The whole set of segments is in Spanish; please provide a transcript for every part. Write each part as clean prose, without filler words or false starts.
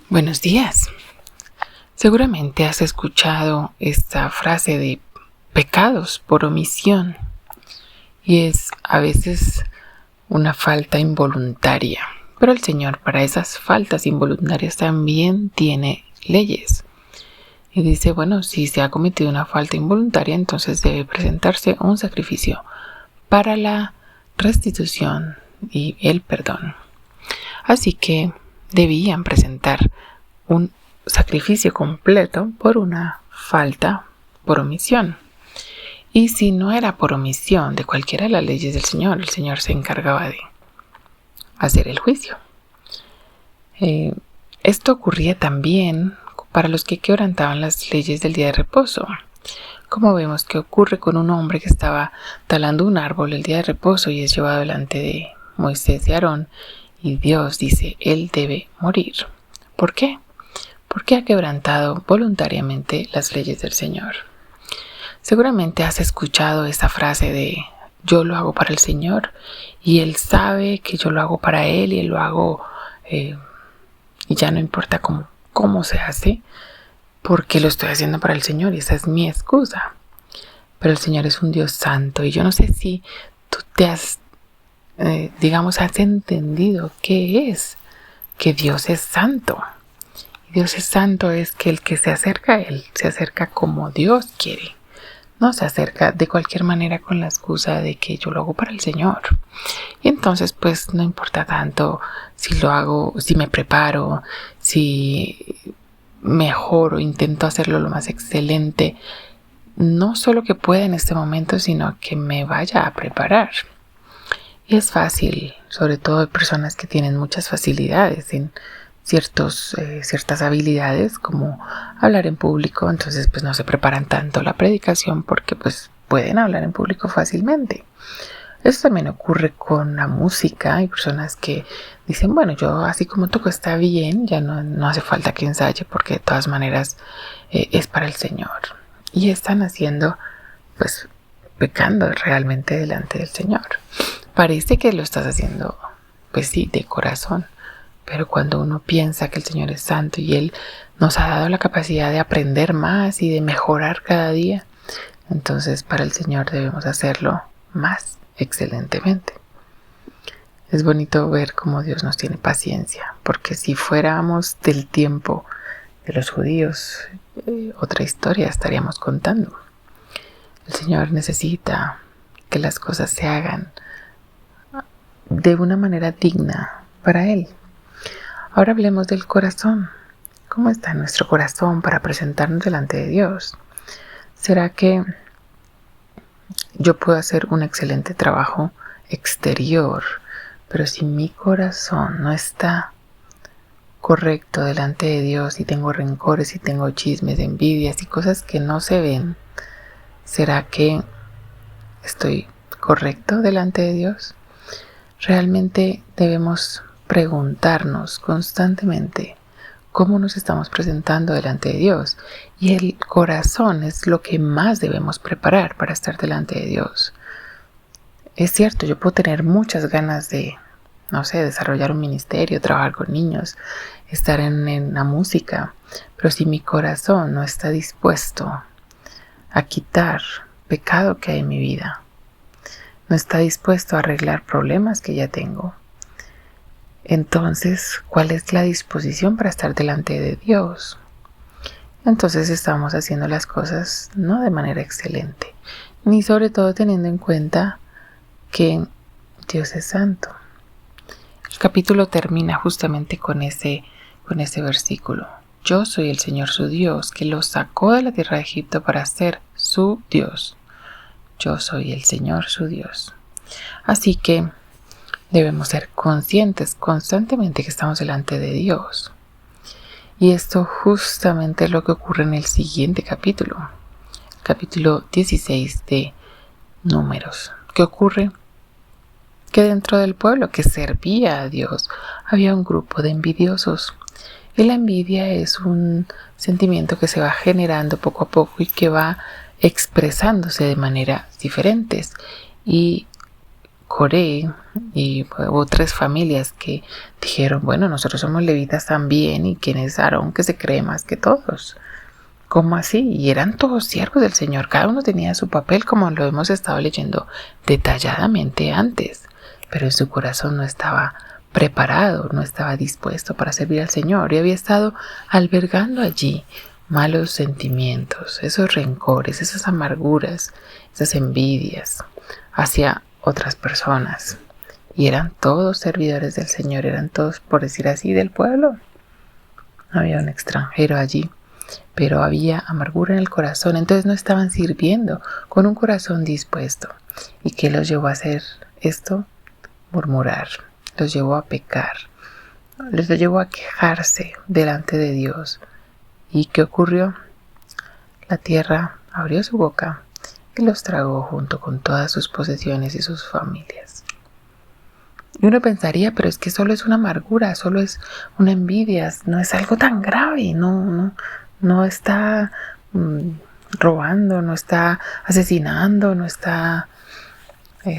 Buenos días. Seguramente has escuchado esta frase de pecados por omisión y es a veces una falta involuntaria, pero el Señor para esas faltas involuntarias también tiene leyes. Y dice, bueno, si se ha cometido una falta involuntaria, entonces debe presentarse un sacrificio para la restitución y el perdón. Así que debían presentar un sacrificio completo por una falta por omisión. Y si no era por omisión de cualquiera de las leyes del Señor, el Señor se encargaba de hacer el juicio. Esto ocurría también para los que quebrantaban las leyes del día de reposo. Como vemos que ocurre con un hombre que estaba talando un árbol el día de reposo y es llevado delante de Moisés y Aarón, y Dios dice, él debe morir. ¿Por qué? Porque ha quebrantado voluntariamente las leyes del Señor. Seguramente has escuchado esa frase de yo lo hago para el Señor y Él sabe que yo lo hago para Él y Él lo hago y ya no importa cómo se hace porque lo estoy haciendo para el Señor y esa es mi excusa. Pero el Señor es un Dios santo y yo no sé si tú te has entendido qué es que Dios es santo. Dios es santo es que el que se acerca a Él se acerca como Dios quiere. No se acerca de cualquier manera con la excusa de que yo lo hago para el Señor. Y entonces pues no importa tanto si lo hago, si me preparo, si mejoro, intento hacerlo lo más excelente. No solo que pueda en este momento, sino que me vaya a preparar. Y es fácil, sobre todo de personas que tienen muchas facilidades en ciertas habilidades como hablar en público, entonces pues no se preparan tanto la predicación porque pues pueden hablar en público fácilmente. Eso también ocurre con la música. Hay personas que dicen, bueno, yo así como toco está bien, ya no hace falta que ensaye porque de todas maneras es para el Señor. Y están haciendo, pues, pecando realmente delante del Señor. Parece que lo estás haciendo, pues sí, de corazón. Pero cuando uno piensa que el Señor es santo y Él nos ha dado la capacidad de aprender más y de mejorar cada día, entonces para el Señor debemos hacerlo más excelentemente. Es bonito ver cómo Dios nos tiene paciencia, porque si fuéramos del tiempo de los judíos, otra historia estaríamos contando. El Señor necesita que las cosas se hagan de una manera digna para Él. Ahora hablemos del corazón. ¿Cómo está nuestro corazón para presentarnos delante de Dios? ¿Será que yo puedo hacer un excelente trabajo exterior, pero si mi corazón no está correcto delante de Dios y tengo rencores y tengo chismes, envidias y cosas que no se ven, ¿será que estoy correcto delante de Dios? Realmente debemos preguntarnos constantemente cómo nos estamos presentando delante de Dios, y el corazón es lo que más debemos preparar para estar delante de Dios. Es cierto, yo puedo tener muchas ganas de, desarrollar un ministerio, trabajar con niños, estar en la música, pero si mi corazón no está dispuesto a quitar pecado que hay en mi vida, no está dispuesto a arreglar problemas que ya tengo, entonces, ¿cuál es la disposición para estar delante de Dios? Entonces estamos haciendo las cosas no de manera excelente, ni sobre todo teniendo en cuenta que Dios es santo. El capítulo termina justamente con ese versículo. Yo soy el Señor su Dios, que los sacó de la tierra de Egipto para ser su Dios. Yo soy el Señor su Dios. Así que debemos ser conscientes constantemente que estamos delante de Dios. Y esto justamente es lo que ocurre en el siguiente capítulo, capítulo 16 de Números. ¿Qué ocurre? Que dentro del pueblo que servía a Dios había un grupo de envidiosos. Y la envidia es un sentimiento que se va generando poco a poco y que va expresándose de maneras diferentes. Y Coré y otras familias que dijeron, bueno, nosotros somos levitas también, y quién es Aarón que se cree más que todos. ¿Cómo así? Y eran todos siervos del Señor, cada uno tenía su papel, como lo hemos estado leyendo detalladamente antes, pero en su corazón no estaba preparado, no estaba dispuesto para servir al Señor, y había estado albergando allí malos sentimientos, esos rencores, esas amarguras, esas envidias hacia otras personas. Y eran todos servidores del Señor, eran todos, por decir así, del pueblo. No había un extranjero allí, pero había amargura en el corazón, entonces no estaban sirviendo con un corazón dispuesto. ¿Y qué los llevó a hacer esto? Murmurar, los llevó a pecar, los llevó a quejarse delante de Dios. ¿Y qué ocurrió? La tierra abrió su boca y los tragó junto con todas sus posesiones y sus familias. Y uno pensaría, pero es que solo es una amargura, solo es una envidia, no es algo tan grave, no está robando, no está asesinando, no está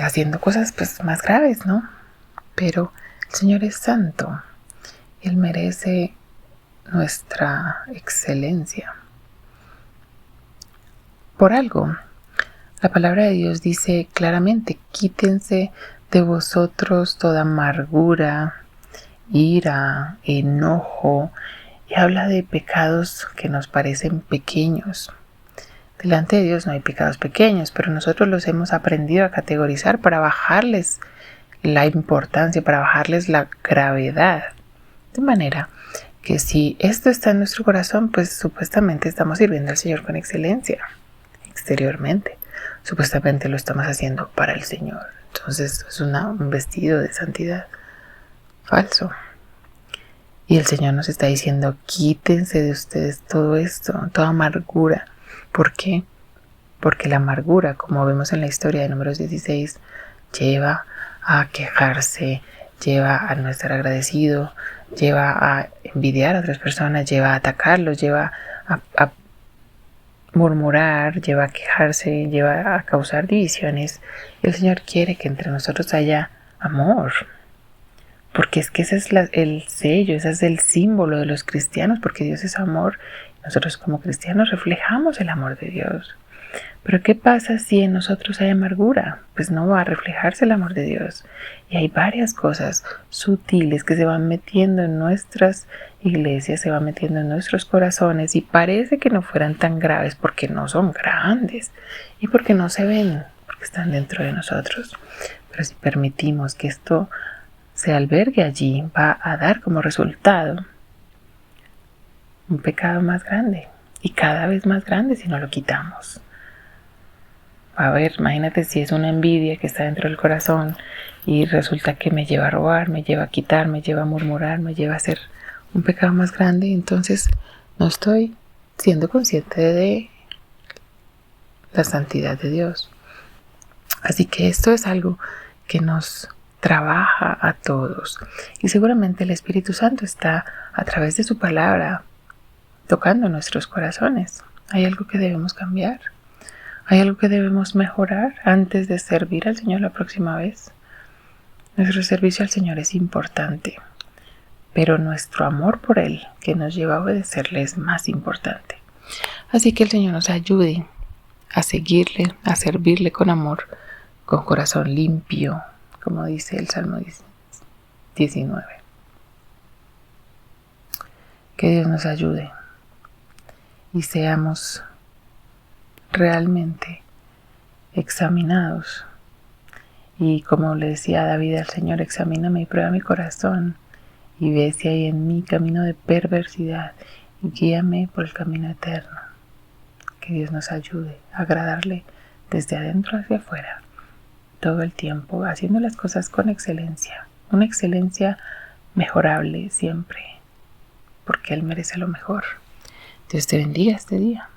haciendo cosas pues más graves, ¿no? Pero el Señor es santo, Él merece nuestra excelencia. Por algo, la palabra de Dios dice claramente, quítense de vosotros toda amargura, ira, enojo, y habla de pecados que nos parecen pequeños. Delante de Dios no hay pecados pequeños, pero nosotros los hemos aprendido a categorizar para bajarles la importancia, para bajarles la gravedad. De manera que si esto está en nuestro corazón, pues supuestamente estamos sirviendo al Señor con excelencia exteriormente. Supuestamente lo estamos haciendo para el Señor. Entonces es un vestido de santidad falso. Y el Señor nos está diciendo, quítense de ustedes todo esto, toda amargura. ¿Por qué? Porque la amargura, como vemos en la historia de Números 16, lleva a quejarse, lleva a no estar agradecido, lleva a envidiar a otras personas, lleva a atacarlos, lleva a murmurar, lleva a quejarse, lleva a causar divisiones. Y el Señor quiere que entre nosotros haya amor, porque es que ese es el sello, ese es el símbolo de los cristianos, porque Dios es amor. Nosotros como cristianos reflejamos el amor de Dios. Pero ¿qué pasa si en nosotros hay amargura? Pues no va a reflejarse el amor de Dios. Y hay varias cosas sutiles que se van metiendo en nuestras iglesias, se van metiendo en nuestros corazones, y parece que no fueran tan graves porque no son grandes y porque no se ven, porque están dentro de nosotros. Pero si permitimos que esto se albergue allí, va a dar como resultado un pecado más grande, y cada vez más grande si no lo quitamos. A ver, imagínate si es una envidia que está dentro del corazón y resulta que me lleva a robar, me lleva a quitar, me lleva a murmurar, me lleva a hacer un pecado más grande. Entonces no estoy siendo consciente de la santidad de Dios. Así que esto es algo que nos trabaja a todos, y seguramente el Espíritu Santo está a través de su palabra tocando nuestros corazones. Hay algo que debemos cambiar, hay algo que debemos mejorar antes de servir al Señor la próxima vez. Nuestro servicio al Señor es importante, pero nuestro amor por Él, que nos lleva a obedecerle, es más importante. Así que el Señor nos ayude a seguirle, a servirle con amor, con corazón limpio, como dice el Salmo 19. Que Dios nos ayude y seamos realmente examinados. Y como le decía David al Señor, examíname y prueba mi corazón y ve si hay en mí camino de perversidad y guíame por el camino eterno. Que Dios nos ayude a agradarle desde adentro hacia afuera, todo el tiempo, haciendo las cosas con excelencia, una excelencia mejorable siempre, porque Él merece lo mejor. Dios te bendiga este día.